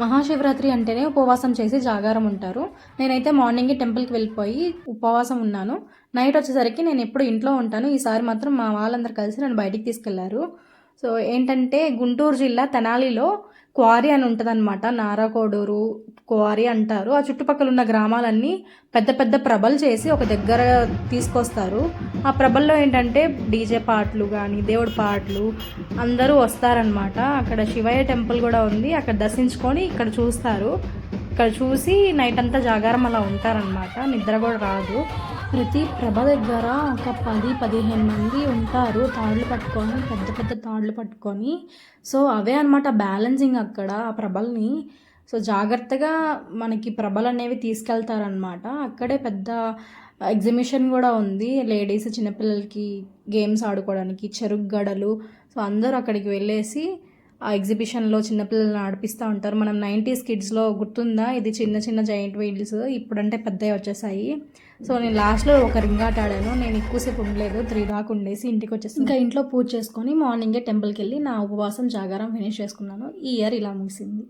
మహాశివరాత్రి అంటేనే ఉపవాసం చేసి జాగారం ఉంటారు. నేనైతే మార్నింగే టెంపుల్కి వెళ్ళిపోయి ఉపవాసం ఉన్నాను. నైట్ వచ్చేసరికి నేను ఎప్పుడు ఇంట్లో ఉంటాను. ఈసారి మాత్రం మా వాళ్ళందరూ కలిసి నన్ను బయటికి తీసుకెళ్లారు. సో ఏంటంటే గుంటూరు జిల్లా తెనాలిలో క్వారీ అని ఉంటుందన్నమాట. నారాకోడూరు క్వారీ అంటారు. ఆ చుట్టుపక్కల ఉన్న గ్రామాలన్నీ పెద్ద పెద్ద ప్రభలు చేసి ఒక దగ్గర తీసుకొస్తారు. ఆ ప్రభల్లో ఏంటంటే డీజే పాటలు కానీ దేవుడి పాటలు అందరూ వస్తారనమాట. అక్కడ శివయ్య టెంపుల్ కూడా ఉంది. అక్కడ దర్శించుకొని ఇక్కడ చూస్తారు. ఇక్కడ చూసి నైట్ అంతా జాగారం అలా ఉంటారనమాట. నిద్ర కూడా రాదు. ప్రతి ప్రభ దగ్గర ఒక 10-15 మంది ఉంటారు తాళ్ళు పట్టుకొని, పెద్ద పెద్ద తాళ్ళు పట్టుకొని. సో అవే అనమాట బ్యాలెన్సింగ్ అక్కడ ఆ ప్రభల్ని. సో జాగ్రత్తగా మనకి ప్రభలు అనేవి తీసుకెళ్తారనమాట. అక్కడే పెద్ద ఎగ్జిబిషన్ కూడా ఉంది. లేడీస్ చిన్నపిల్లలకి గేమ్స్ ఆడుకోవడానికి చెరుకు గడలు. సో అందరూ అక్కడికి వెళ్ళేసి ఆ ఎగ్జిబిషన్లో చిన్నపిల్లల్ని ఆడిపిస్తూ ఉంటారు. మనం 90s కిడ్స్లో గుర్తుందా, ఇది చిన్న చిన్న జైంట్ వీల్స్, ఇప్పుడంటే పెద్దవి వచ్చేసాయి. సో నేను లాస్ట్లో ఒక రింగ్ ఆట ఆడాను. నేను ఎక్కువసేపు ఉండలేదు, 3 దాకా ఉండేసి ఇంటికి వచ్చేసి ఇంకా ఇంట్లో పూజ చేసుకొని మార్నింగే టెంపుల్కి వెళ్ళి నా ఉపవాసం జాగారం ఫినిష్ చేసుకున్నాను. ఈ ఇయర్ ఇలా ముగిసింది.